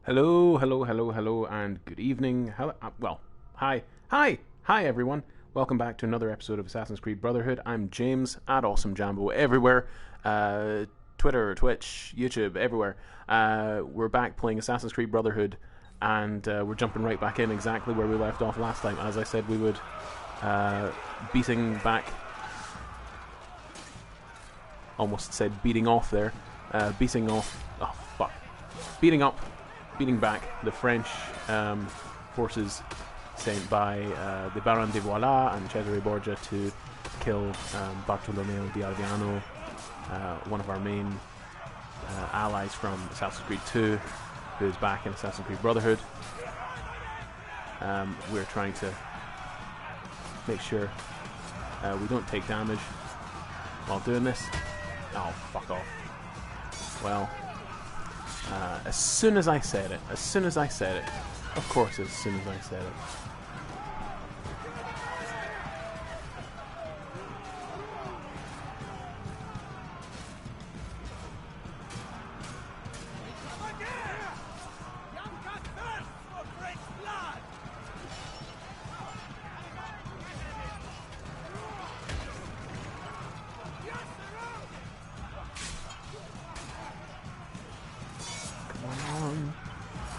Hello, hello, hello, hello, and good evening. Hi, everyone. Welcome back to another episode of Assassin's Creed Brotherhood. I'm James at Awesome Jambo everywhere. Twitter, Twitch, YouTube, everywhere. We're back playing Assassin's Creed Brotherhood, and we're jumping right back in exactly where we left off last time. As I said, we would beating back. Almost said beating off there. Beating off. Oh fuck. Beating back the French forces sent by the Baron de Voila and Cesare Borgia to kill Bartolomeo di Alviano, one of our main allies from Assassin's Creed 2, who is back in Assassin's Creed Brotherhood. We're trying to make sure we don't take damage while doing this. Oh, fuck off. Well, as soon as I said it, of course as soon as I said it.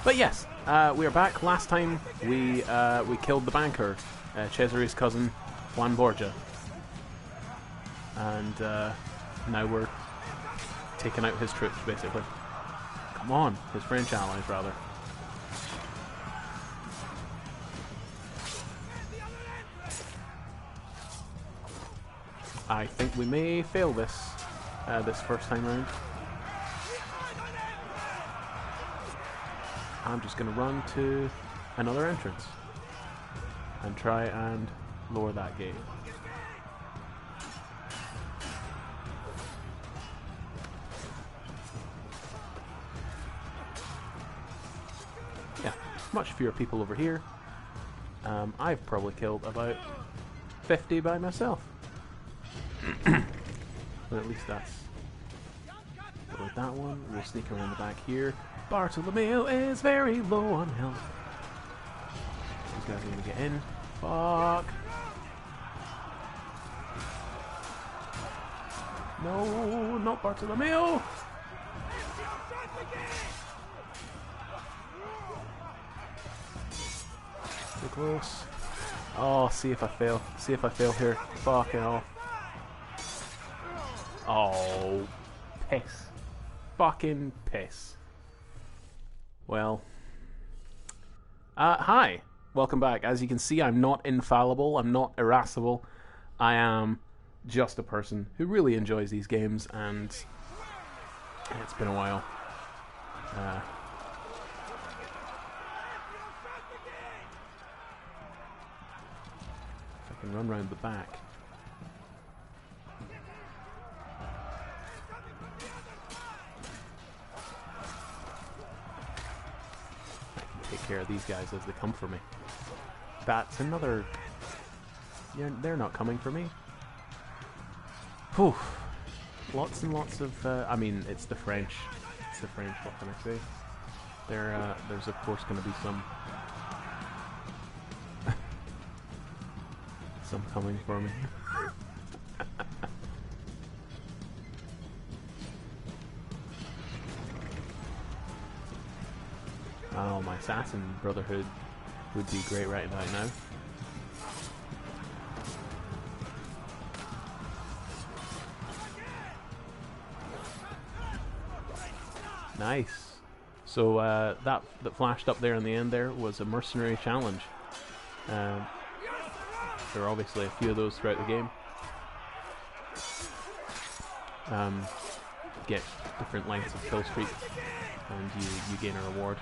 But yes, we are back. Last time we killed the banker, Cesare's cousin, Juan Borgia, and now we're taking out his troops, basically. Come on, his French allies, rather. I think we may fail this this first time round. I'm just going to run to another entrance and try and lower that gate. Yeah, much fewer people over here. I've probably killed about 50 by myself. But at least that's... With that one, we'll sneak around the back here. Bartolomeo is very low on health. These guys are going to get in. Fuck. No, not Bartolomeo. Too close. Oh, see if I fail. See if I fail here. Fucking off. Oh, piss. Fucking piss. Well, hi, welcome back. As you can see, I'm not infallible, I'm not irascible. I am just a person who really enjoys these games, and it's been a while. If I can run round the back. Take care of these guys as they come for me. That's another... Yeah, they're not coming for me. Whew. Lots and lots of... I mean, it's the French. It's the French, what can I say? There's of course going to be some... some coming for me. Oh, my Assassin Brotherhood would be great right about now. Nice. So that flashed up there in the end there was a mercenary challenge. There are obviously a few of those throughout the game. Get different lengths of kill streak, and you gain a reward.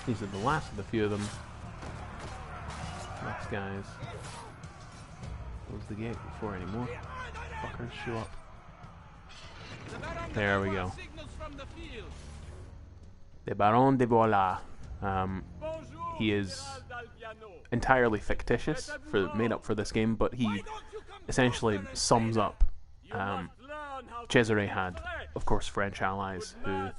These are the last of the few of them. Next guys. Close the gate before any more fuckers show up. There we go. the Baron de Voila. He is entirely fictitious, made up for this game, but he essentially sums up. Cesare had, of course, French allies who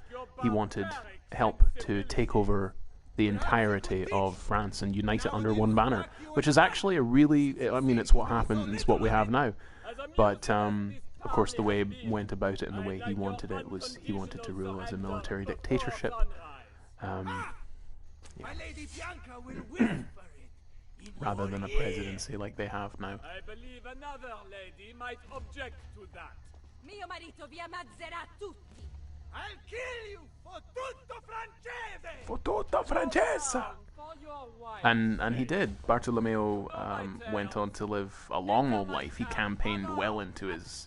he wanted help to take over the entirety of France and unite it under one banner, which is actually a really, I mean, it's what happened, it's what we have now. But, of course, the way he went about it and the way he wanted it was he wanted to rule as a military dictatorship. Rather than a presidency like they have now. I believe another lady might object to that. Mio marito vi ammazzerà tutti. I'll kill you for tutto francese. For tutta Francesa! And he did. Bartolomeo went on to live a long old life. He campaigned well into his,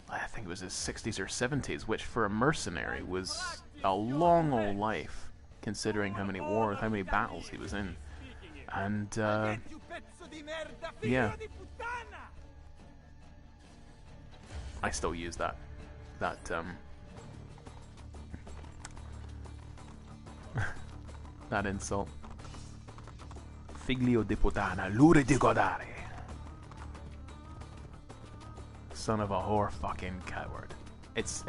I think it was his 60s or 70s, which for a mercenary was a long old life, considering how many wars, how many battles he was in. And, yeah. I still use that that insult. Figlio di puttana, lure di godare. Son of a whore fucking coward. It's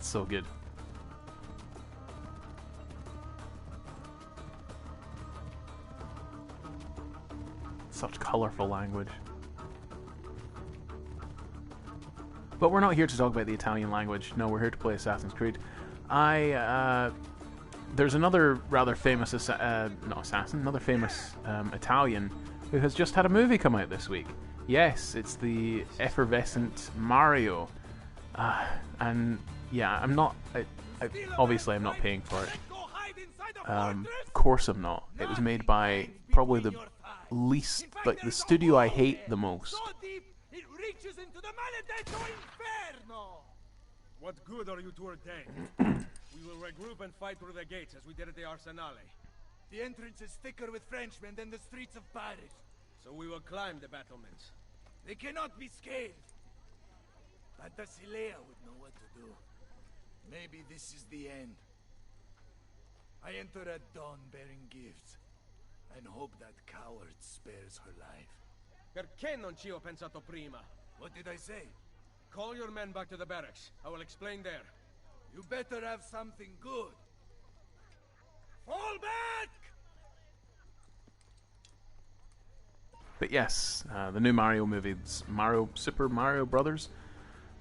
so good. Such colorful language. But we're not here to talk about the Italian language. No, we're here to play Assassin's Creed. There's another rather famous another famous Italian who has just had a movie come out this week. Yes, it's the effervescent Mario. And yeah, obviously I'm not paying for it. Of course I'm not. It was made by probably the least, like the studio I hate the most. What good are you to ordain? We will regroup and fight through the gates as we did at the Arsenale. The entrance is thicker with Frenchmen than the streets of Paris. So we will climb the battlements. They cannot be scaled. Basilea would know what to do. Maybe this is the end. I enter at dawn bearing gifts, and hope that coward spares her life. Perché non ci ho pensato prima? What did I say? Call your men back to the barracks. I will explain there. You better have something good. Fall back! But yes, the new Mario movie, Super Mario Brothers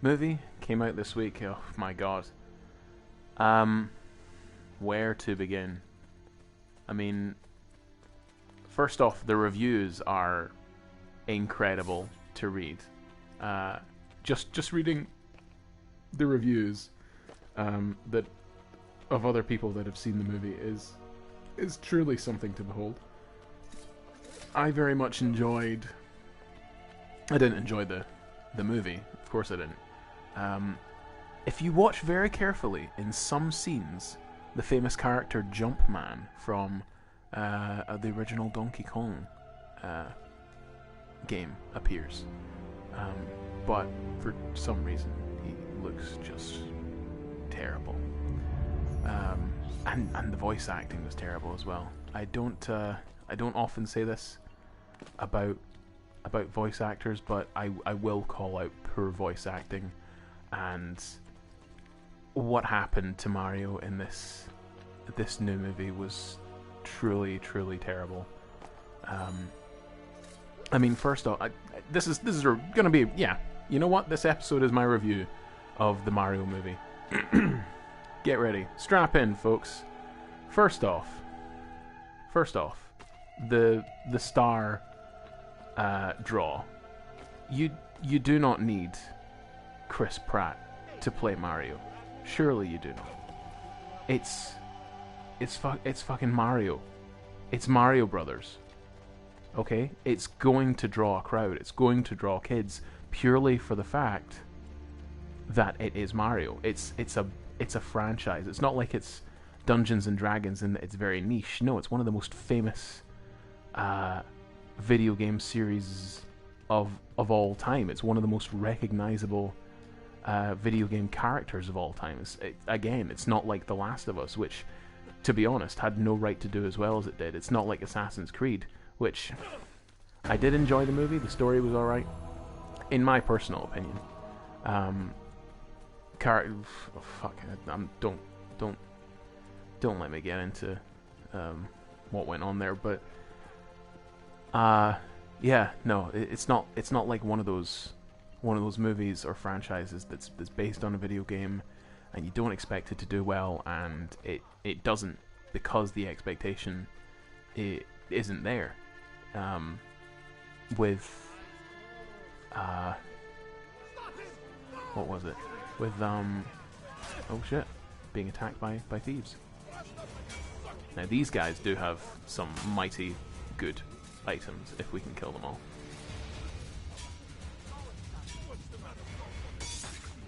movie, came out this week. Oh my god. Where to begin? I mean, first off, the reviews are incredible to read. Just reading the reviews that of other people that have seen the movie is truly something to behold. I very much enjoyed. I didn't enjoy the movie, of course I didn't. If you watch very carefully, in some scenes, the famous character Jumpman from the original Donkey Kong game appears. But for some reason, he looks just terrible. And the voice acting was terrible as well. I don't often say this about voice actors, but I will call out poor voice acting, and what happened to Mario in this new movie was truly terrible. I mean, first off, this is gonna be, yeah, you know what? This episode is my review of the Mario movie. Get ready, strap in, folks. First off, the star draw. You do not need Chris Pratt to play Mario. Surely you do not. It's fucking Mario. It's Mario Brothers. Okay? It's going to draw a crowd. It's going to draw kids purely for the fact that it is Mario. It's a franchise. It's not like it's Dungeons and Dragons and it's very niche. No, it's one of the most famous video game series of all time. It's one of the most recognizable video game characters of all time. Again, it's not like The Last of Us, which to be honest, had no right to do as well as it did. It's not like Assassin's Creed, which I did enjoy the movie. The story was alright, in my personal opinion. Don't let me get into what went on there, but yeah, no, it's not like one of those movies or franchises that's based on a video game, and you don't expect it to do well, and it doesn't, because the expectation isn't there. With what was it? With oh shit, being attacked by thieves. Now these guys do have some mighty good items if we can kill them all.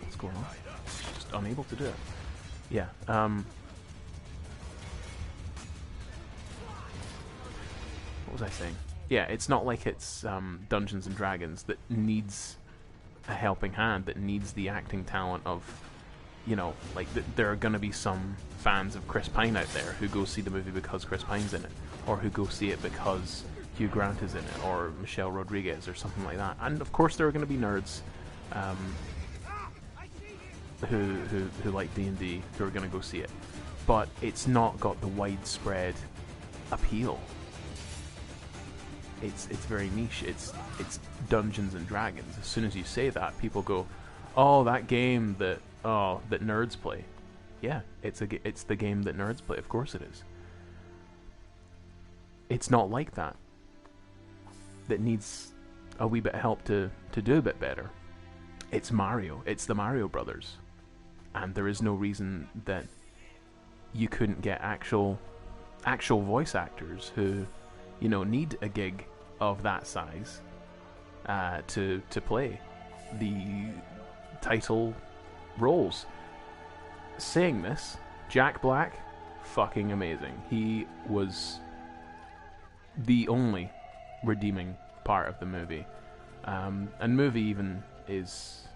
What's going on? Just unable to do it. Yeah. What was I saying? Yeah, it's not like it's Dungeons and Dragons that needs a helping hand, that needs the acting talent of, you know, like there are going to be some fans of Chris Pine out there who go see the movie because Chris Pine's in it, or who go see it because Hugh Grant is in it, or Michelle Rodriguez, or something like that. And of course there are going to be nerds who like D&D who are going to go see it, but it's not got the widespread appeal. It's very niche. It's Dungeons and Dragons. As soon as you say that, people go, "Oh, that game that nerds play." Yeah, it's the game that nerds play. Of course it is. It's not like that. That needs a wee bit of help to do a bit better. It's Mario. It's the Mario Brothers, and there is no reason that you couldn't get actual voice actors who, you know, need a gig of that size to play the title roles. Saying this, Jack Black, fucking amazing. He was the only redeeming part of the movie. And movie even is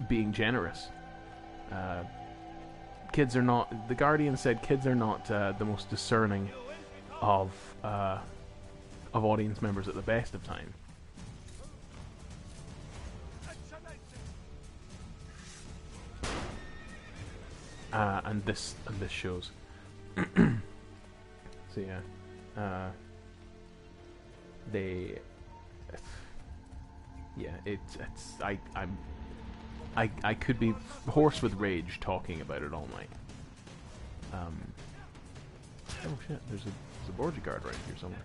being generous. Kids are not... The Guardian said kids are not the most discerning of audience members at the best of time. And this shows. So yeah, I could be hoarse with rage talking about it all night. Oh shit, there's a Borgia guard right here somewhere.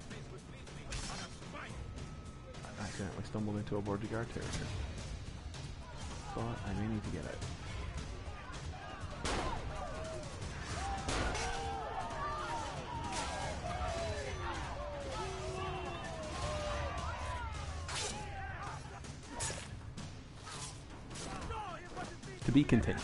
I accidentally stumbled into a Borgia guard territory. But I may need to get out. To be continued.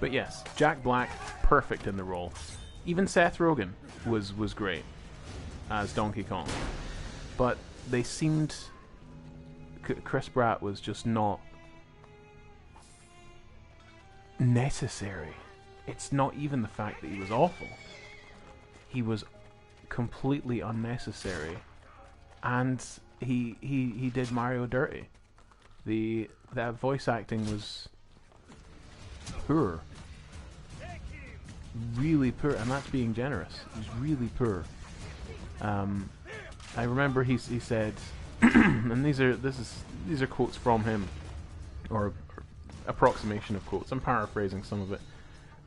But yes, Jack Black, perfect in the role. Even Seth Rogen was great as Donkey Kong. But they seemed... Chris Pratt was just not necessary. It's not even the fact that he was awful. He was completely unnecessary. And he did Mario dirty. That voice acting was poor. Really poor, and that's being generous. It was really poor. I remember he said, and these are quotes from him, or approximation of quotes. I'm paraphrasing some of it,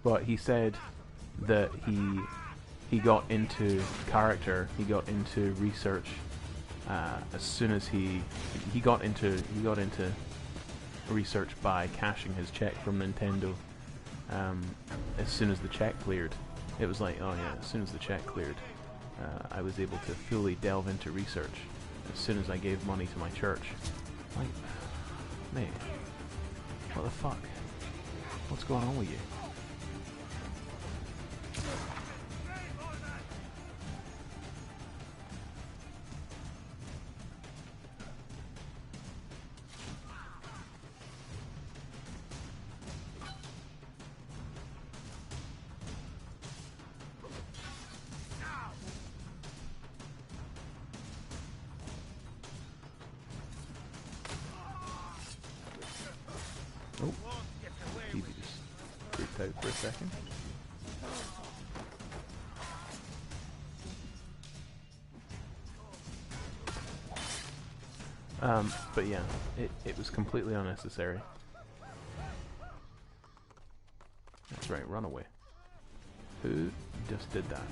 but he said that he got into character, he got into research as soon as he got into research by cashing his check from Nintendo. As soon as the check cleared, it was like, oh yeah, as soon as the check cleared, I was able to fully delve into research. As soon as I gave money to my church, like, mate, what the fuck? What's going on with you? Oh, Phoebe just freaked out for a second. But yeah, it was completely unnecessary. That's right, run away. Who just did that?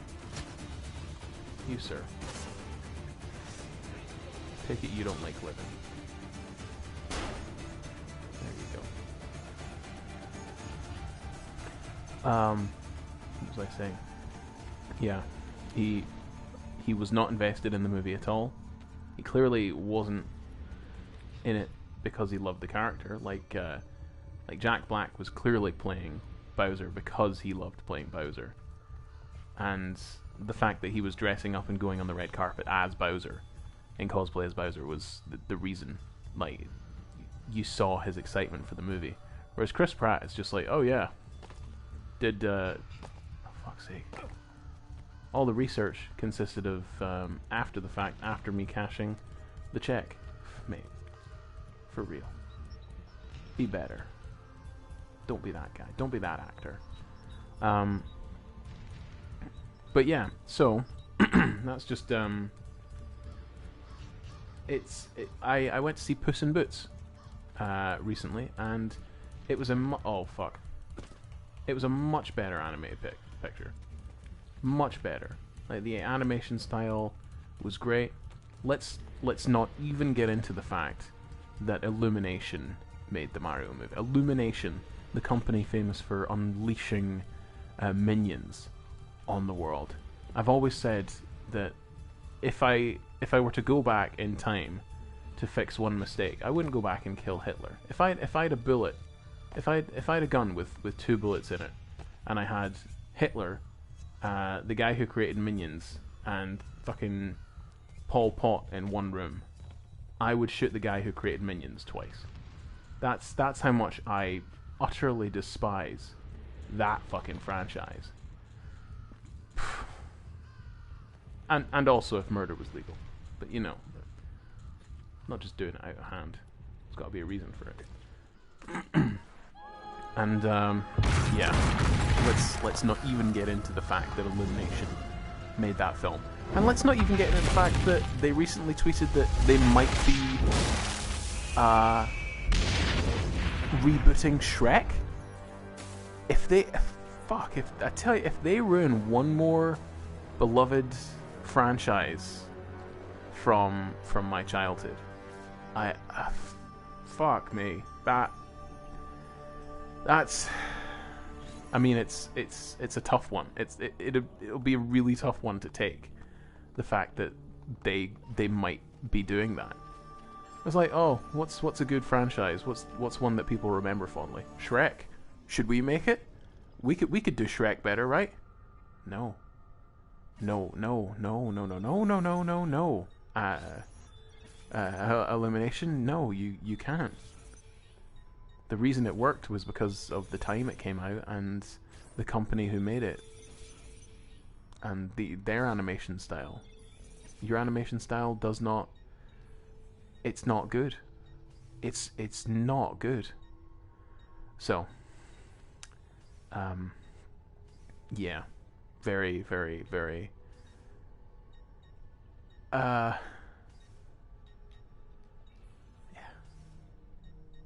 You, sir. Take it you don't like living. There you go. What was I saying? Yeah, he was not invested in the movie at all. He clearly wasn't in it because he loved the character. Like Jack Black was clearly playing Bowser because he loved playing Bowser, and the fact that he was dressing up and going on the red carpet as Bowser, in cosplay as Bowser, was the reason. Like, you saw his excitement for the movie. Whereas Chris Pratt is just like, oh yeah, did oh, fuck's sake. All the research consisted of after the fact, after me cashing the check. Mate, for real. Be better. Don't be that guy. Don't be that actor. But yeah, so that's just I went to see Puss in Boots recently, and it was oh fuck. It was a much better animated picture. Much better. Like, the animation style was great. Let's not even get into the fact that Illumination made the Mario movie. Illumination, the company famous for unleashing minions on the world. I've always said that if I were to go back in time to fix one mistake, I wouldn't go back and kill Hitler. If I had a bullet, if I had a gun with 2 bullets in it, and I had Hitler, the guy who created Minions, and fucking Pol Pot in one room, I would shoot the guy who created Minions twice. That's how much I utterly despise that fucking franchise. And also if murder was legal. But you know, not just doing it out of hand. There's got to be a reason for it. And yeah, let's not even get into the fact that Illumination made that film. And let's not even get into the fact that they recently tweeted that they might be rebooting Shrek. If I tell you, if they ruin one more beloved franchise from my childhood, fuck me. That's I mean, it's a tough one. It'll be a really tough one to take. The fact that they might be doing that. It's like, oh, what's a good franchise? What's one that people remember fondly? Shrek. Should we make it? We could do Shrek better, right? No. Illumination? No, you can't. The reason it worked was because of the time it came out and the company who made it and their animation style. Your animation style does not. It's not good. It's not good. So, yeah, very, very, very. Yeah.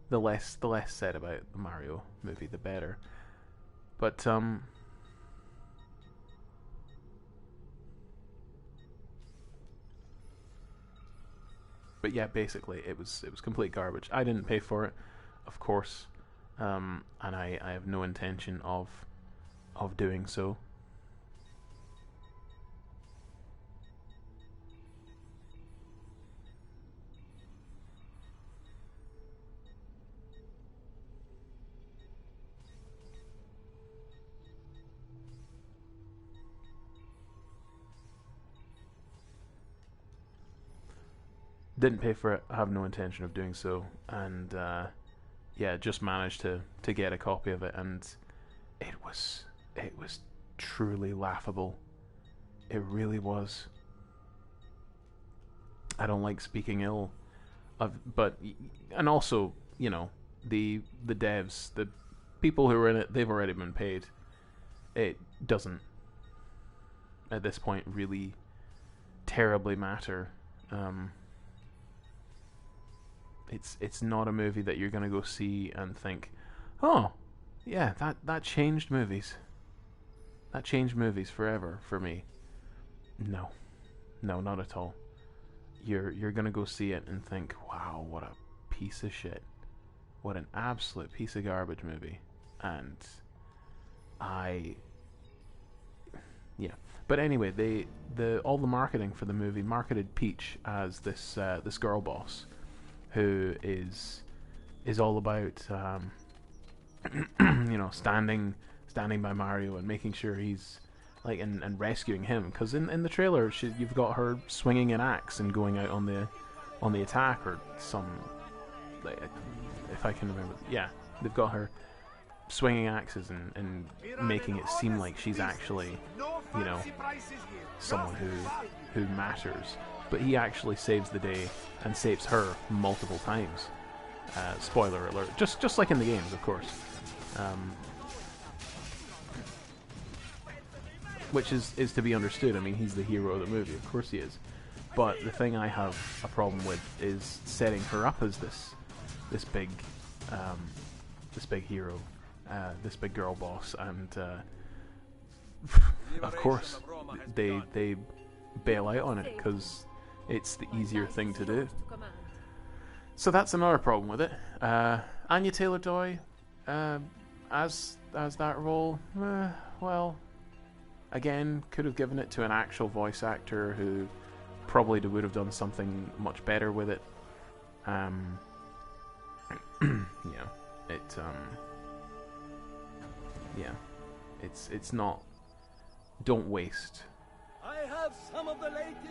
The less said about the Mario movie, the better. But But yeah, basically it was complete garbage. I didn't pay for it, of course, and I have no intention of doing so. Didn't pay for it. I have no intention of doing so, and yeah, just managed to get a copy of it, and it was truly laughable. It really was. I don't like speaking ill of, but and also, you know, the devs, the people who are in it, they've already been paid. It doesn't at this point really terribly matter. It's not a movie that you're going to go see and think, oh, yeah, that changed movies. That changed movies forever for me. No, not at all. You're going to go see it and think, wow, what a piece of shit. What an absolute piece of garbage movie. And yeah. But anyway, all the marketing for the movie marketed Peach as this girl boss, who is all about you know, standing by Mario and making sure he's like and rescuing him, because in the trailer you've got her swinging an axe and going out on the attack, or some, like, if I can remember, yeah, they've got her swinging axes and making it seem like she's actually, you know, someone who matters. But he actually saves the day and saves her multiple times. Spoiler alert. Just like in the games, of course. Which is to be understood. I mean, he's the hero of the movie. Of course he is. But the thing I have a problem with is setting her up as this big hero, this big girl boss, and of course they bail out on it because it's the easier thing to do. So that's another problem with it. Anya Taylor-Joy as that role, well, again, could have given it to an actual voice actor who probably would have done something much better with it. It's not. Don't waste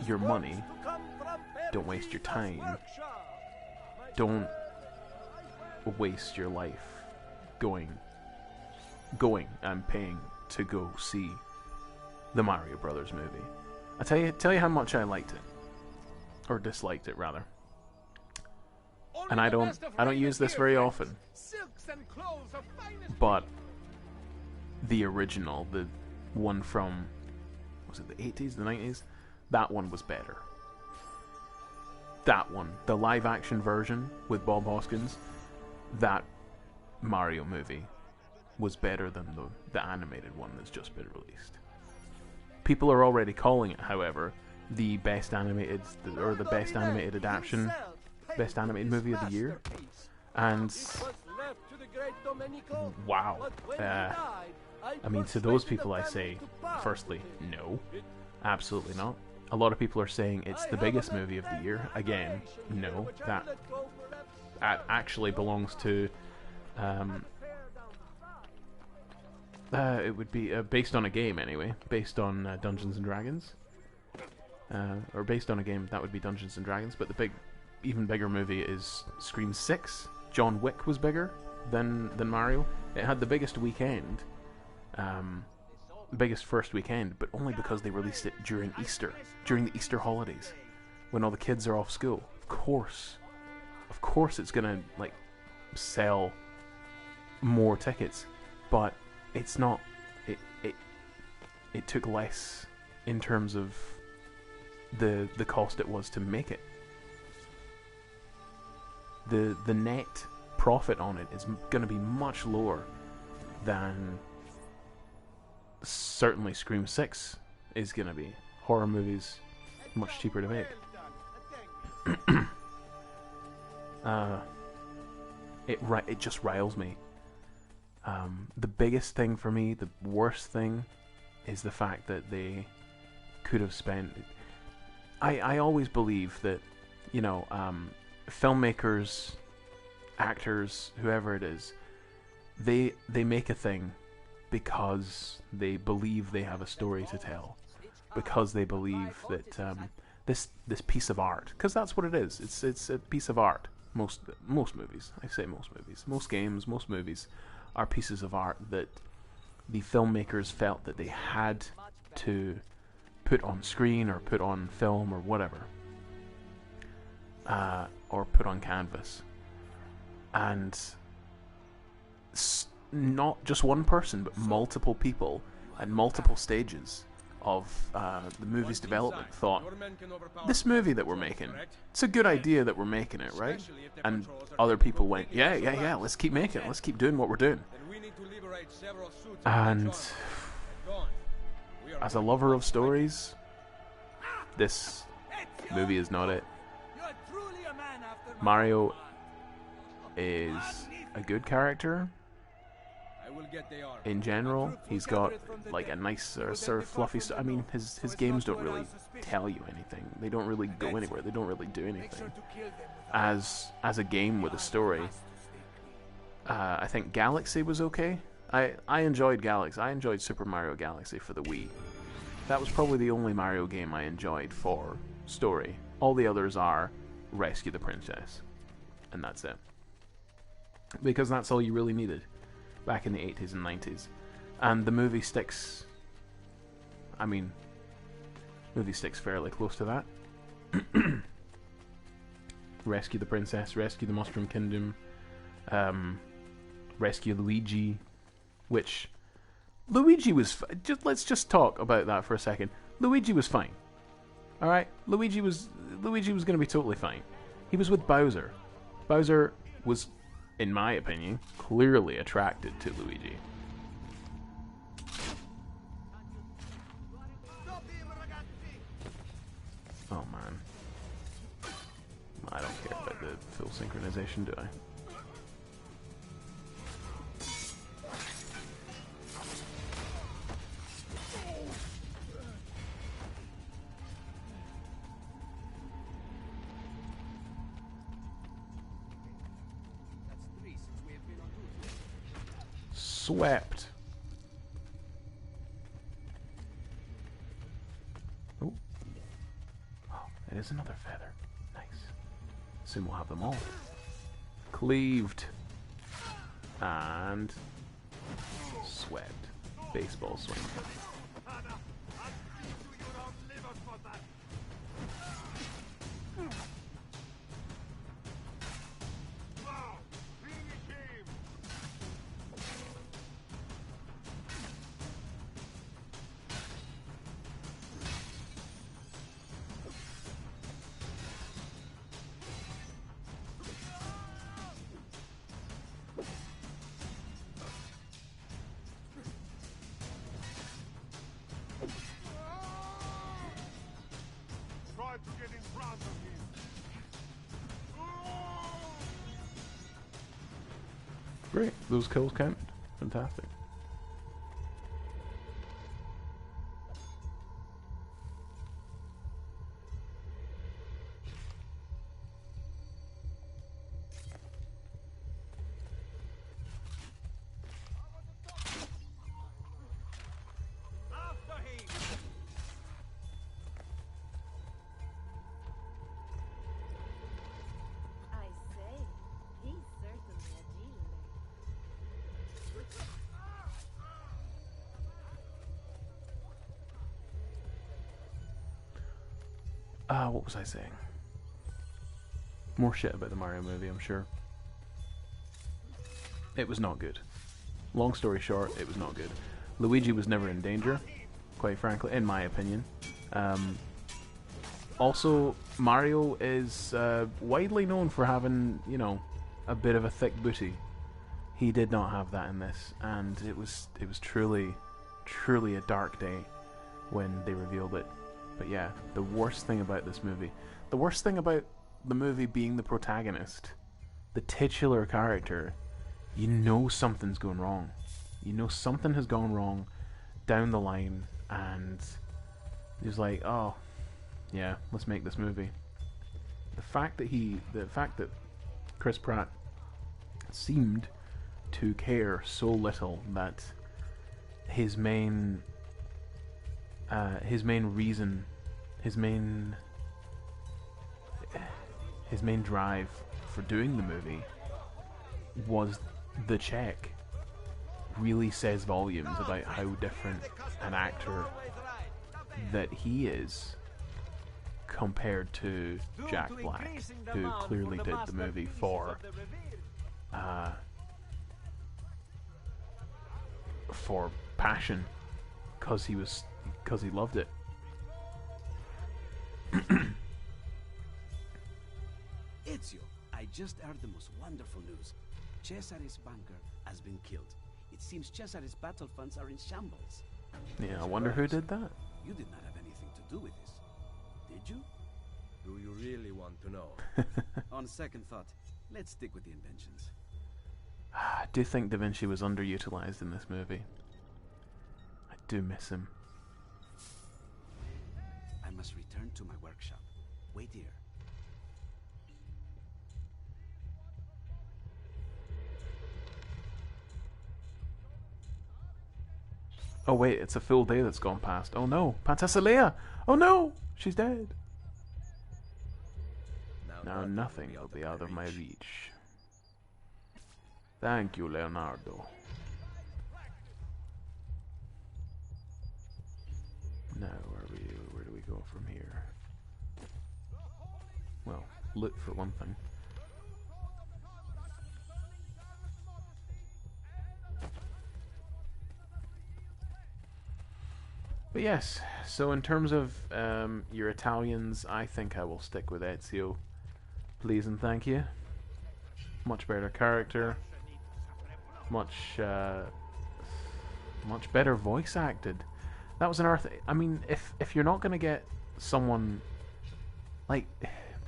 your money. Don't waste your time. Don't waste your life going and paying to go see the Mario Brothers movie. I tell you how much I liked it, or disliked it rather. And I don't use this very often, but the original, the one from, was it the 80s, the 90s? That one was better. That one, the live action version with Bob Hoskins, that Mario movie was better than the animated one that's just been released. People are already calling it, however, the best animated, or the best animated adaptation, best animated movie of the year. And wow, I mean, to those people I say, firstly, no, absolutely not. A lot of people are saying it's the biggest movie of the year. Again, no, that actually belongs to it would be based on a game anyway, based on Dungeons and Dragons, or based on a game that would be Dungeons and Dragons. But the even bigger movie is Scream 6. John Wick was bigger than Mario. It had the biggest weekend, biggest first weekend, but only because they released it during Easter, during the Easter holidays, when all the kids are off school. Of course it's gonna like sell more tickets, but it's not. It took less in terms of the cost it was to make it. The net profit on it is going to be much lower than certainly Scream 6 is going to be. Horror movies much cheaper to make. it just riles me. The biggest thing for me, the worst thing, is the fact that they could have spent... I always believe that, you know, filmmakers, actors, whoever it is, they make a thing because they believe they have a story to tell, because they believe that this piece of art, because that's what it is. It's a piece of art. Most movies, I say most movies, most games, most movies are pieces of art that the filmmakers felt that they had to put on screen or put on film or whatever, or put on canvas. And not just one person, but multiple people at multiple stages of the movie's development thought, this movie that we're making, it's a good idea that we're making it, right? And other people went, yeah, let's keep making it, let's keep doing what we're doing. And as a lover of stories, this movie is not it. Mario is a good character. In general, he's got like a nice sort of fluffy I mean, his games don't really tell you anything. They don't really go anywhere. They don't really do anything. As a game with a story, I think Galaxy was okay. I enjoyed Galaxy. I enjoyed Super Mario Galaxy for the Wii. That was probably the only Mario game I enjoyed for story. All the others are rescue the princess, and that's it. Because that's all you really needed back in the 80s and 90s. And the movie sticks... I mean, movie sticks fairly close to that. Rescue the princess, rescue the Mushroom Kingdom, rescue Luigi, which... Luigi was... let's just talk about that for a second. Luigi was fine. Alright? Luigi was going to be totally fine. He was with Bowser. Bowser was, in my opinion, clearly attracted to Luigi. Oh man. I don't care about the full synchronization, do I? Swept. Oh, it is another feather. Nice. Soon we'll have them all. Cleaved. And swept. Baseball swing. Great, those kills count. Fantastic. What was I saying? More shit about the Mario movie, I'm sure. It was not good. Long story short, it was not good. Luigi was never in danger, quite frankly, in my opinion. Also, Mario is widely known for having, you know, a bit of a thick booty. He did not have that in this, and it was truly a dark day when they revealed it. But yeah, the worst thing about this movie, the worst thing about the movie being the protagonist, the titular character, you know something's going wrong. You know something has gone wrong down the line, and he's like, oh, yeah, let's make this movie. The fact that Chris Pratt seemed to care so little that his main reason, his main drive for doing the movie was the check, really says volumes about how different an actor that he is compared to Jack Black, who clearly did the movie for passion, because he loved it. Ezio, I just heard the most wonderful news. Cesare's banker has been killed. It seems Cesare's battle funds are in shambles. Yeah, I wonder who did that. You did not have anything to do with this, did you? Do you really want to know? On second thought, let's stick with the inventions. I do think Da Vinci was underutilized in this movie. I do miss him. I must return to my workshop. Wait here. Oh wait, it's a full day that's gone past. Oh no, Penthesilea! Oh no, she's dead. Now nothing will be out of my reach. Thank you, Leonardo. Now, where do we go from here? Well, look for one thing. But yes, so in terms of your Italians, I think I will stick with Ezio. Please and thank you. Much better character. Much better voice acted. That was an Earth. I mean, if you're not gonna get someone, like,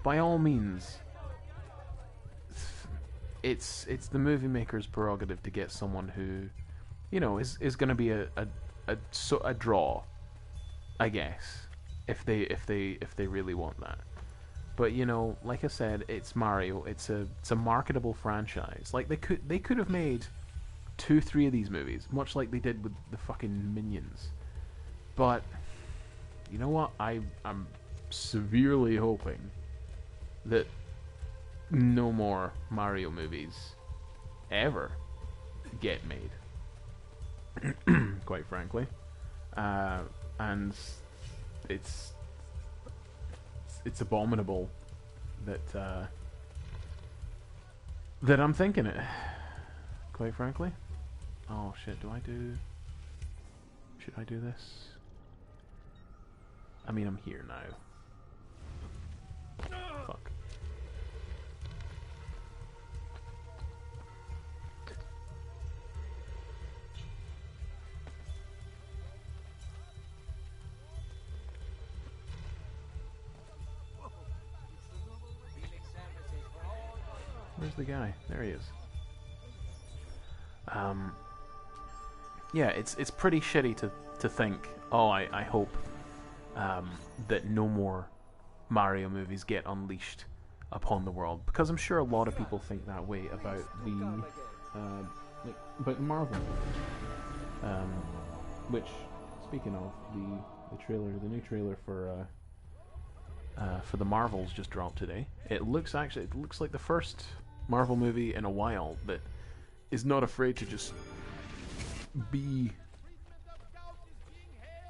by all means, it's the movie maker's prerogative to get someone who, you know, is gonna be a draw, I guess, if they really want that. But you know, like I said, it's Mario. It's a marketable franchise. Like they could have made 2-3 of these movies, much like they did with the fucking Minions. But you know what? I'm severely hoping that no more Mario movies ever get made. Quite frankly, and it's abominable that I'm thinking it. Quite frankly. Oh shit! Should I do this? I mean, I'm here now. Fuck. Where's the guy? There he is. Yeah, it's pretty shitty to think, oh, I hope that no more Mario movies get unleashed upon the world, because I'm sure a lot of people think that way about about Marvel. Which, speaking of, the new trailer for the Marvels just dropped today. It looks like the first Marvel movie in a while that is not afraid to just be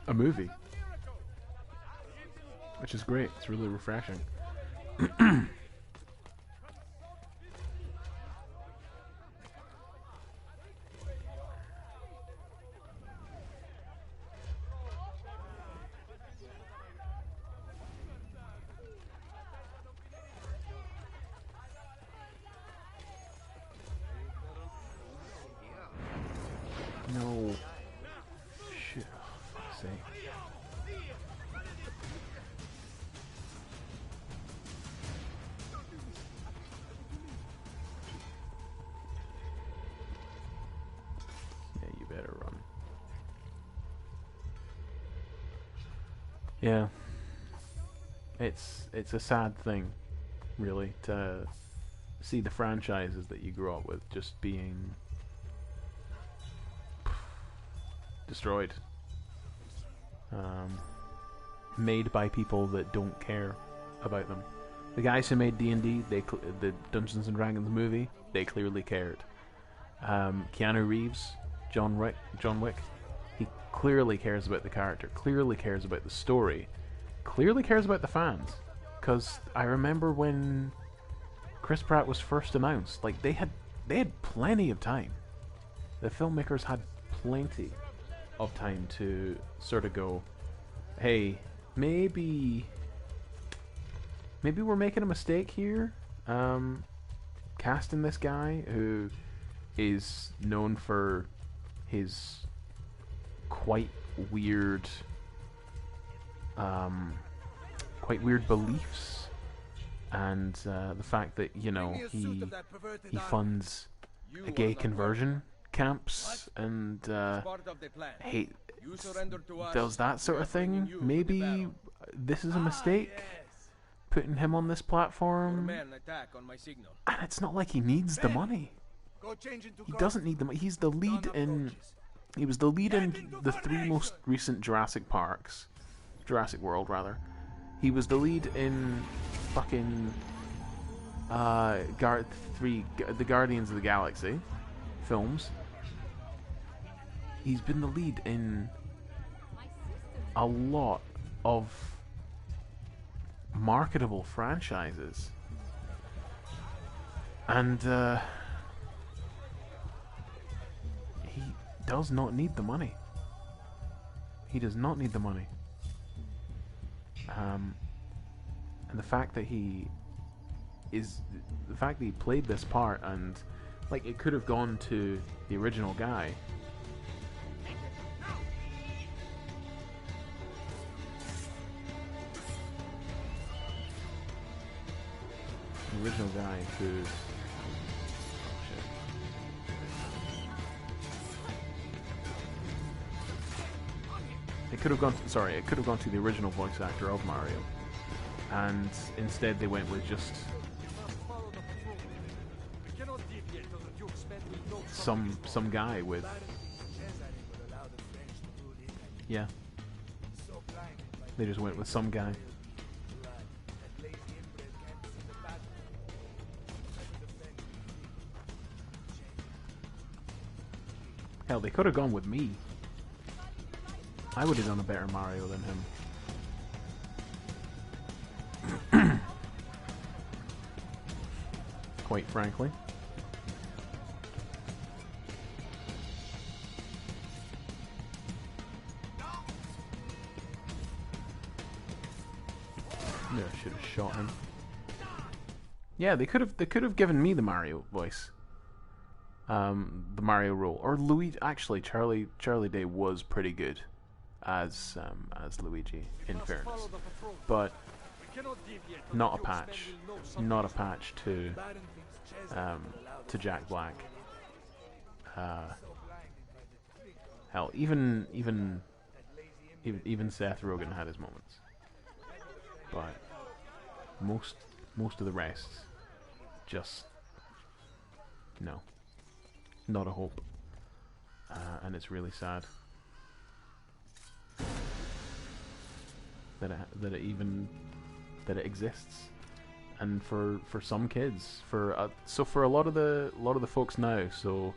a movie, which is great. It's really refreshing. No. Shit. Oh, fuck's sake. Yeah. It's a sad thing, really, to see the franchises that you grew up with just being destroyed. Made by people that don't care about them. The guys who made D&D, the Dungeons and Dragons movie, they clearly cared. Keanu Reeves, John Wick, he clearly cares about the character, clearly cares about the story, clearly cares about the fans. Because I remember when Chris Pratt was first announced, like they had plenty of time. The filmmakers had plenty of time to sort of go, hey, maybe we're making a mistake here, casting this guy who is known for his quite weird beliefs, and the fact that, you know, he funds gay conversion camps and does that sort of thing. Maybe this is a mistake, putting him on this platform. And it's not like he needs the money. He doesn't need the money. He's the lead in... He was the lead in the 3 most recent Jurassic World, rather. He was the lead in fucking the Guardians of the Galaxy films. He's been the lead in a lot of marketable franchises, and he does not need the money. He does not need the money. And the fact that he played this part, and like, it could have gone to the original guy. The original guy who... It could have gone to the original voice actor of Mario, and instead they went with just some guy with... Yeah. They just went with some guy. Hell, they could have gone with me. I would have done a better Mario than him. Quite frankly. Yeah, I should have shot him. Yeah, they could have given me the Mario voice. The Mario role, or Luigi. Actually, Charlie Day was pretty good as Luigi, in fairness, but not a patch to Jack Black. Hell, even Seth Rogen had his moments, but most of the rest, just no. Not a hope, and it's really sad that it exists, and for some kids, for a lot of the folks now. So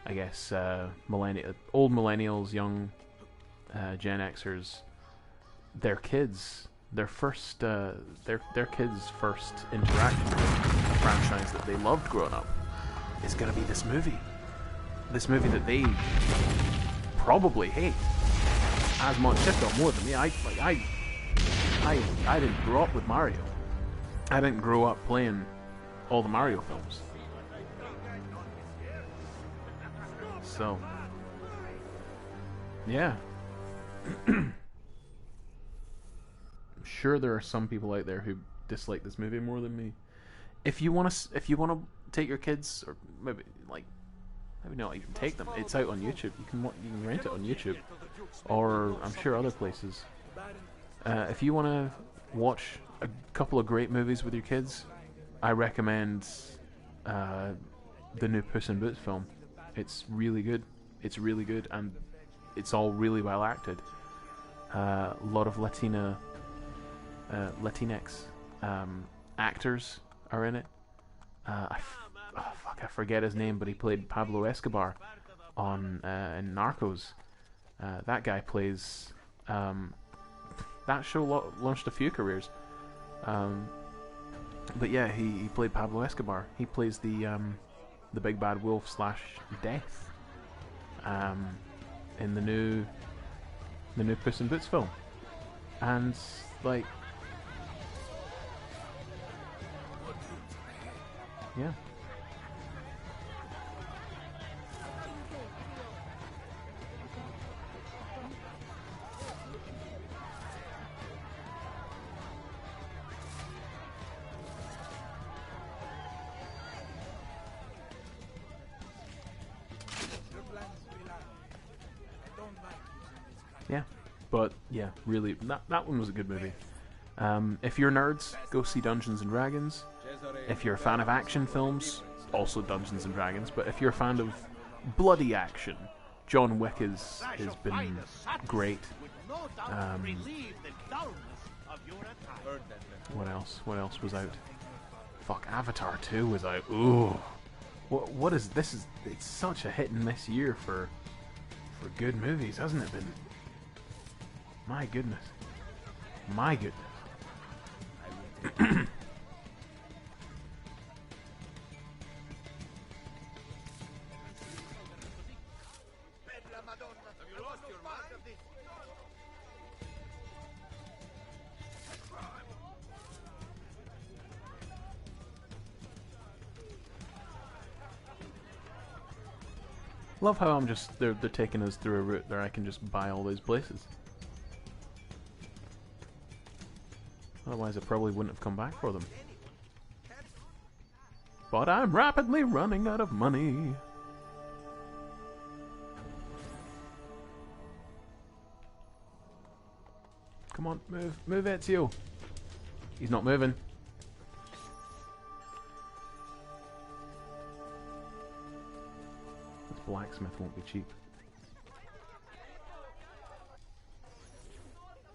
I guess old millennials, young Gen Xers, their kids' first interaction with a franchise that they loved growing up is gonna be this movie. This movie that they probably hate as much, if not more, than me. I didn't grow up with Mario. I didn't grow up playing all the Mario films. So, yeah. I'm sure there are some people out there who dislike this movie more than me. If you want to take your kids, or maybe not even take them. It's out on YouTube. You can rent it on YouTube, or I'm sure other places. If you want to watch a couple of great movies with your kids, I recommend the new Puss in Boots film. It's really good. It's really good, and it's all really well acted. A lot of Latinx actors are in it. I forget his name, but he played Pablo Escobar on in Narcos. That guy plays. That show launched a few careers. But yeah, he played Pablo Escobar. He plays the big bad wolf / Death in the new Puss in Boots film, and like, yeah. Yeah, but yeah, really, that one was a good movie. If you're nerds, go see Dungeons and Dragons. If you're a fan of action films, also Dungeons and Dragons. But if you're a fan of bloody action, John Wick has been great. What else? What else was out? Fuck, Avatar 2 was out. Ooh, what is this? It's such a hit and miss year for good movies, hasn't it been? My goodness. My goodness. Love how I'm just they're taking us through a route where I can just buy all these places. Otherwise I probably wouldn't have come back for them. But I'm rapidly running out of money. Come on, move Ezio. He's not moving. This blacksmith won't be cheap.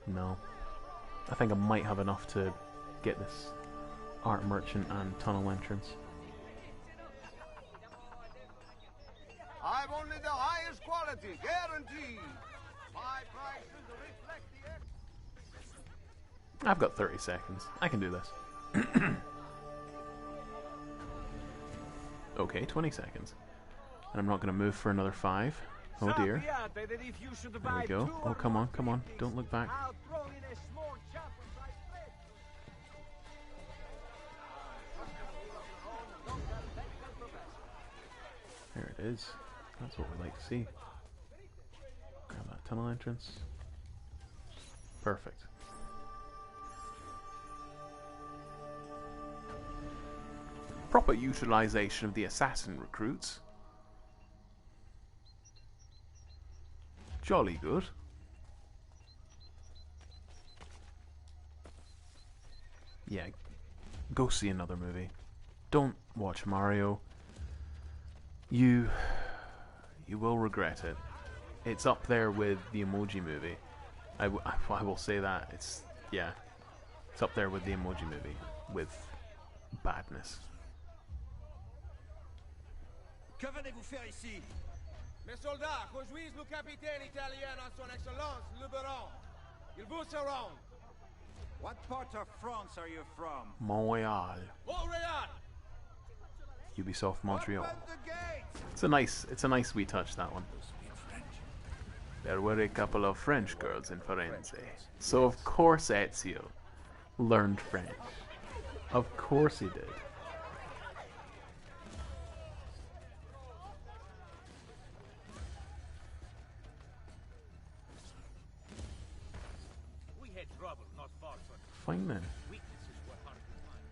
No. I think I might have enough to get this art merchant and tunnel entrance. I've only the highest quality, guaranteed. My prices reflect the... I've got 30 seconds. I can do this. Okay, 20 seconds. And I'm not going to move for another 5. Oh dear. There we go. Oh, come on, come on. Don't look back. There it is. That's what we like to see. Grab that tunnel entrance. Perfect. Proper utilization of the assassin recruits. Jolly good. Yeah, go see another movie. Don't watch Mario. You will regret it. It's up there with the Emoji Movie. I will say that. It's up there with the Emoji Movie with badness. Que venez-vous faire ici? Mes soldats conduisent le capitaine italien en son excellence, le baron. Il vous surround. What part of France are you from? Montreal. Montreal! Ubisoft Montreal. Open the gates! It's a nice wee touch, that one. There were a couple of French girls in Firenze. So of course Ezio learned French. Of course he did. We had trouble not far from Fine then. weaknesses were hard to find.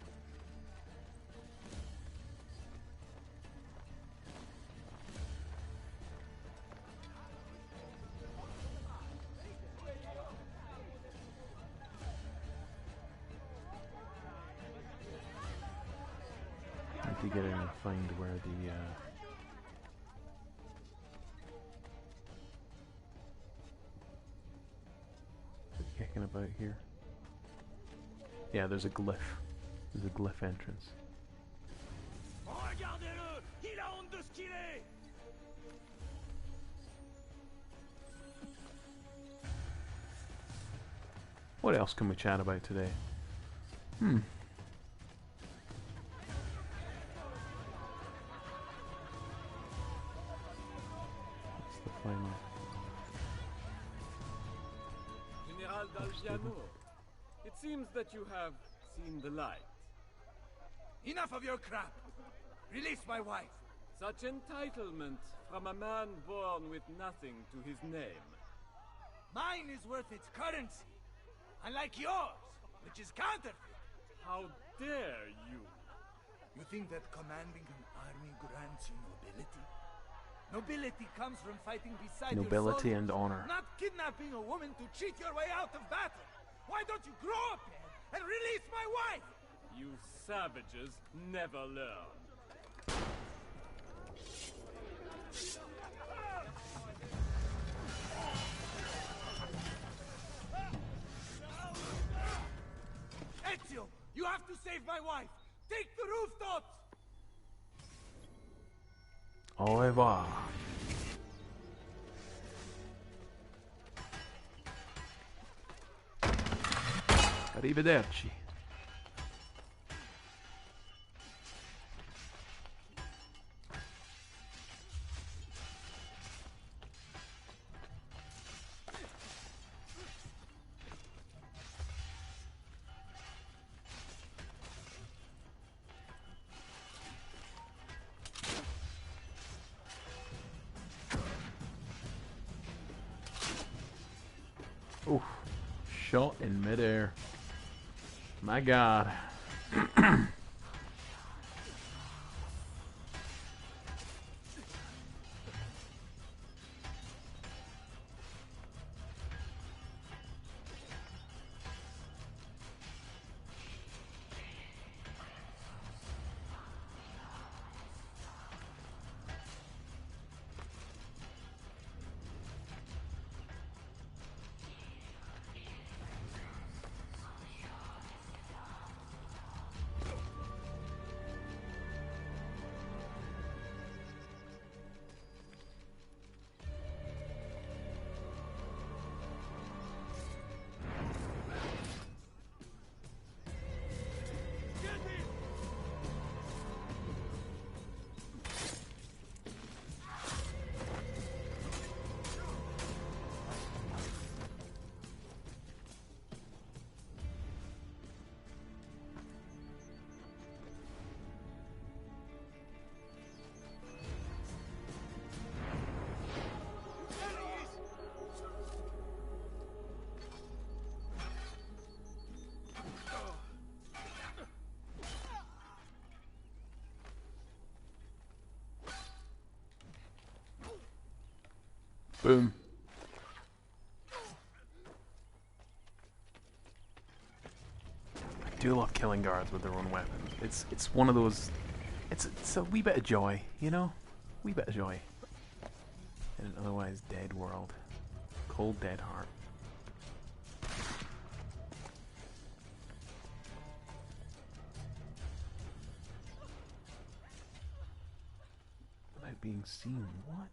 to get in and find where the kicking about here. Yeah, there's a glyph. There's a glyph entrance. Regardez-le! Il a honte de ce qu'il est! What else can we chat about today? What's the final? General Dalviano, it seems that you have seen the light. Enough of your crap! Release my wife! Such entitlement from a man born with nothing to his name. Mine is worth its currency, unlike yours, which is counterfeit. How dare you? You think that commanding an army grants you nobility? Nobility comes from fighting beside Nobility your and soldiers, honor. not kidnapping a woman to cheat your way out of battle. Why don't you grow up then and release my wife? You savages never learn. Ezio, you have to save my wife. Take the rooftops. Au revoir. Arrivederci. Oof. Shot in midair. My God. Boom. I do love killing guards with their own weapons. It's one of those. It's a wee bit of joy, you know, wee bit of joy in an otherwise dead world, cold dead heart. Without being seen, what?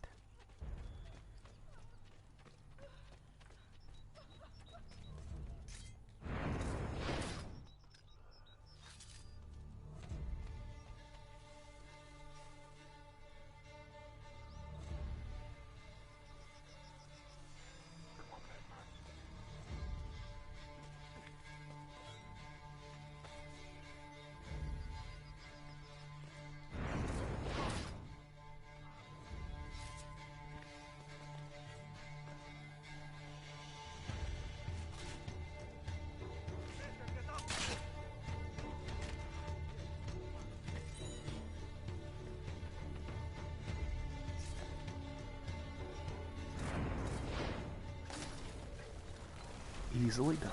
Easily done.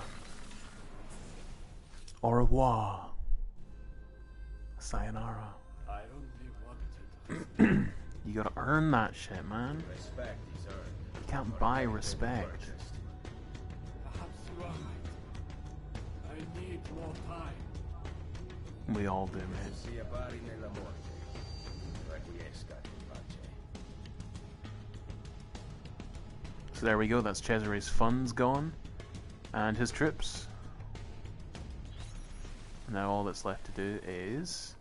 Au revoir. Sayonara. I only wanted. You gotta earn that shit, man. Respect is earned. You can't buy respect. Perhaps you are right. I need more time. We all do, mate. Sia pari nella morte. Requiescat in pace. So there we go, that's Cesare's funds gone. And his troops. Now all that's left to do is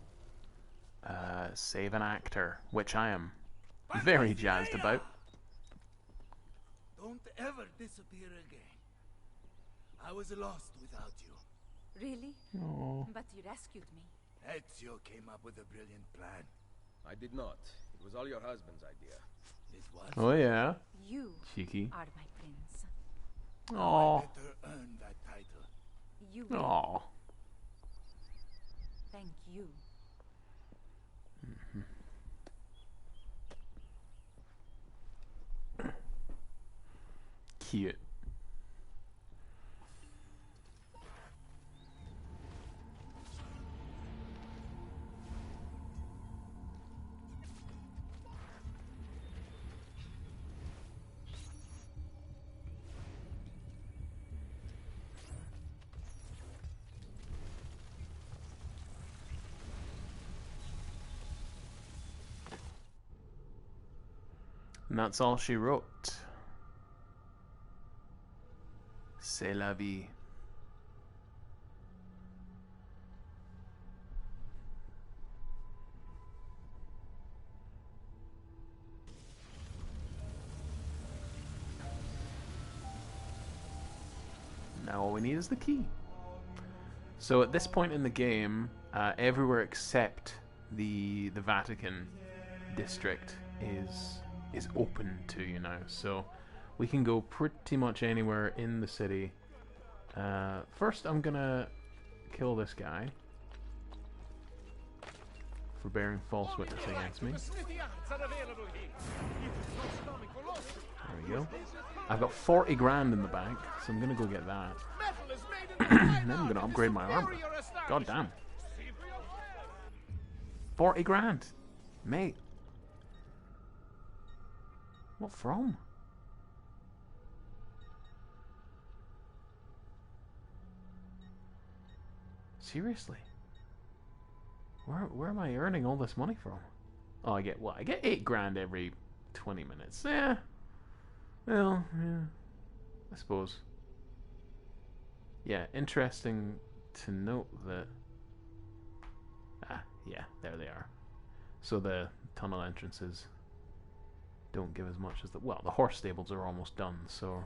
save an actor, which I am very jazzed about. Don't ever disappear again. I was lost without you. Really? Oh. But you rescued me. Ezio came up with a brilliant plan. I did not. It was all your husband's idea. It was. Oh yeah. You Cheeky. are my prince. Oh. I better earn that title. You will. Oh. Thank you. Cute. And that's all she wrote. C'est la vie. Now all we need is the key. So at this point in the game, everywhere except the Vatican district is open to you now. So we can go pretty much anywhere in the city. First, I'm gonna kill this guy for bearing false witness against me. There we go. I've got 40 grand in the bank, so I'm gonna go get that. Then I'm gonna upgrade my armor. God damn. 40 grand, mate. What from? Seriously? Where am I earning all this money from? Oh, I get what? I get 8 grand every 20 minutes. Yeah. Well, yeah. I suppose. Yeah, interesting to note that... Ah, yeah, there they are. So the tunnel entrances don't give as much as the... Well, the horse stables are almost done, so...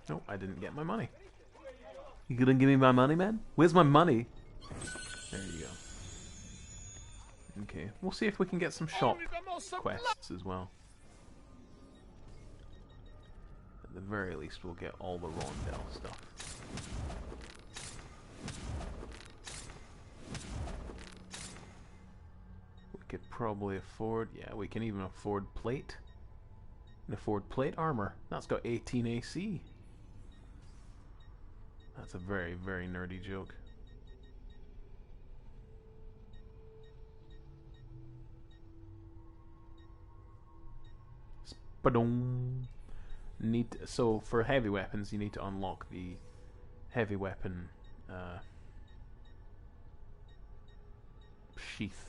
Nope, I didn't get my money. You gonna give me my money, man? Where's my money? There you go. Okay, we'll see if we can get some shop quests as well. At the very least, we'll get all the Rondell stuff. We could probably afford... Yeah, we can even afford plate. And afford plate armor. That's got 18 AC. That's a very, very nerdy joke. Spadong. So for heavy weapons, you need to unlock the heavy weapon sheath.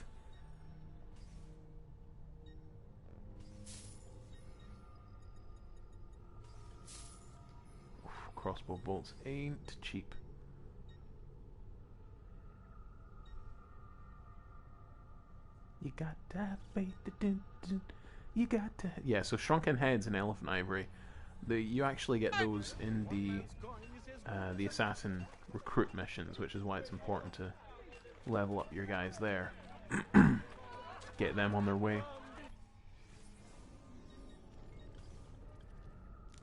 Crossbow bolts ain't cheap. You got to have faith. You got to. Yeah, so shrunken heads and elephant ivory. You actually get those in the assassin recruit missions, which is why it's important to level up your guys there. Get them on their way.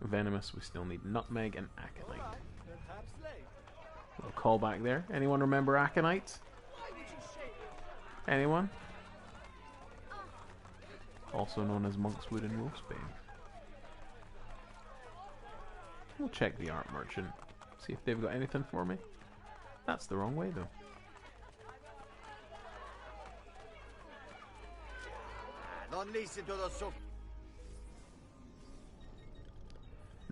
Venomous, we still need nutmeg and aconite. Little callback there. Anyone remember aconite? Anyone? Also known as monkswood and wolfsbane. We'll check the art merchant. See if they've got anything for me. That's the wrong way though. don't listen to those so.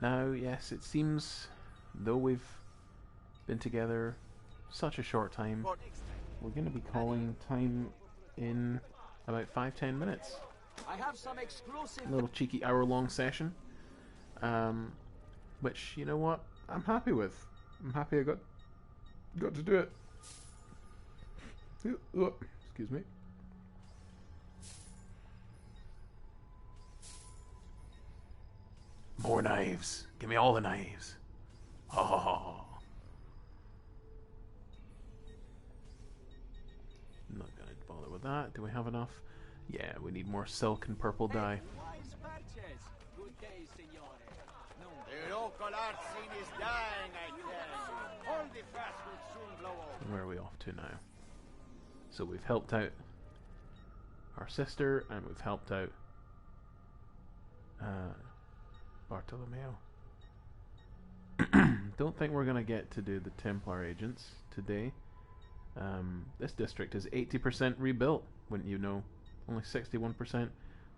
Now, yes, it seems, though we've been together such a short time, we're going to be calling time in about 5-10 minutes. I have some exclusive. A little cheeky hour-long session, which, you know what, I'm happy with. I'm happy I got to do it. Excuse me. More knives. Give me all the knives. Oh. Not gonna bother with that. Do we have enough? Yeah, we need more silk and purple dye. The local art scene is dying, I tell you. All the fast will soon blow over. Where are we off to now? So we've helped out our sister, and we've helped out Bartolomeo. Don't think we're gonna get to do the Templar agents today. This district is 80% rebuilt, wouldn't you know? Only 61%.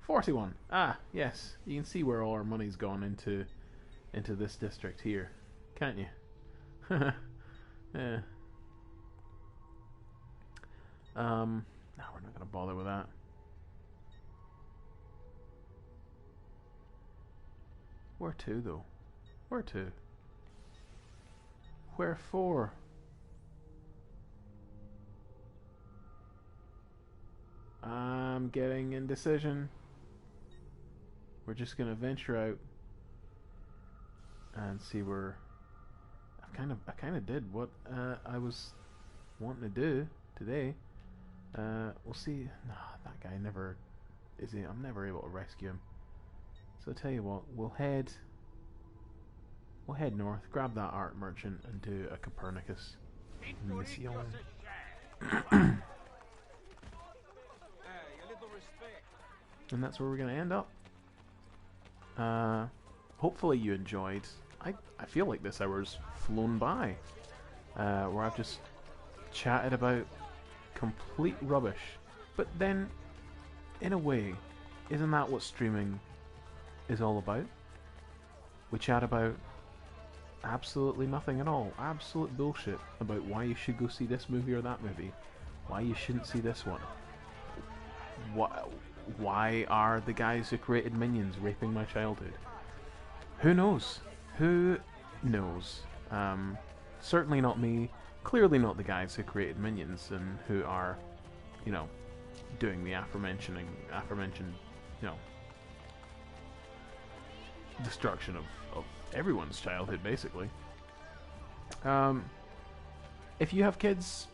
41. Ah, yes. You can see where all our money's gone into this district here, can't you? Yeah. No, we're not gonna bother with that. Where to, though? Where to? Where for? I'm getting indecision. We're just gonna venture out and see where. I kind of did what I was wanting to do today. We'll see. Nah, that guy never is. I'm never able to rescue him. So I'll tell you what. We'll head north, grab that art merchant, and do a Copernicus mission. And that's where we're going to end up. Hopefully you enjoyed. I feel like this hour's flown by. Where I've just chatted about complete rubbish. But then, in a way, isn't that what streaming is all about? We chat about absolutely nothing at all. Absolute bullshit about why you should go see this movie or that movie. Why you shouldn't see this one. Why are the guys who created Minions raping my childhood? Who knows? Who knows? Certainly not me. Clearly not the guys who created Minions and who are, you know, doing the aforementioned, you know, destruction of everyone's childhood, basically. If you have kids,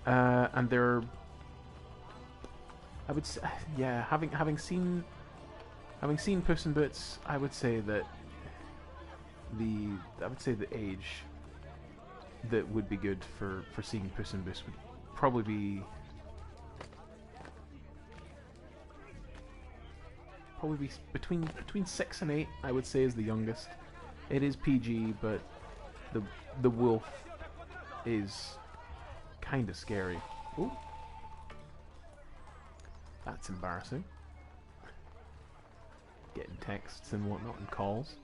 and they're, I would say, yeah, having seen Puss in Boots, I would say that the age that would be good for seeing Puss in Boots would probably be between 6 and 8. I would say is the youngest. It is PG, but the wolf is kind of scary. Ooh. That's embarrassing. Getting texts and whatnot and calls.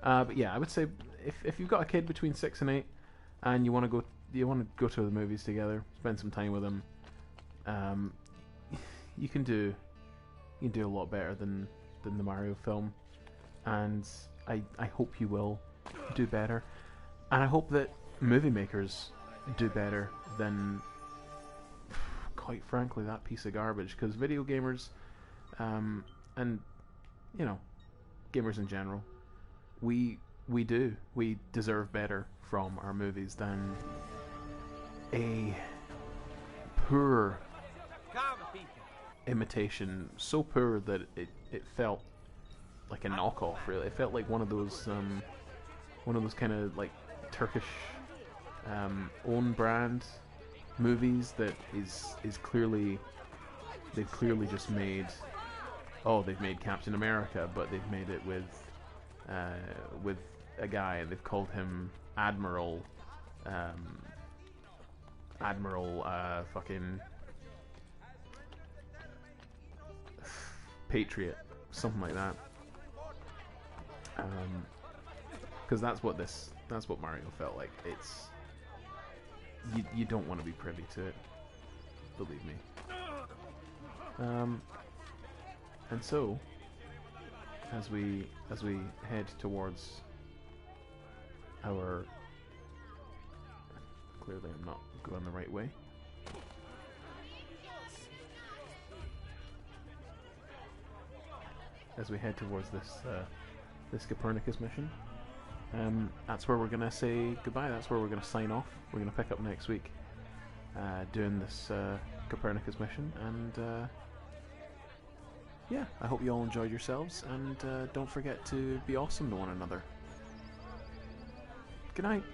But yeah, I would say if you've got a kid between 6 and 8 and you want to go to the movies together, spend some time with them, you can do a lot better than the Mario film, and I hope you will do better, and I hope that movie makers do better than, quite frankly, that piece of garbage. Because video gamers, and you know, gamers in general, we deserve better from our movies than a poor imitation, so poor that it felt like a knockoff. Really, it felt like one of those kind of like Turkish own brand movies that is clearly, they've clearly just made, they've made Captain America, but they've made it with a guy, and they've called him Admiral fucking patriot, something like that. Because that's what Mario felt like. It's you don't want to be privy to it, believe me. And so, as we head towards our, clearly I'm not going the right way. As we head towards this Copernicus mission, that's where we're gonna say goodbye. That's where we're gonna sign off. We're gonna pick up next week, doing this Copernicus mission, and yeah, I hope you all enjoyed yourselves, and don't forget to be awesome to one another. Good night.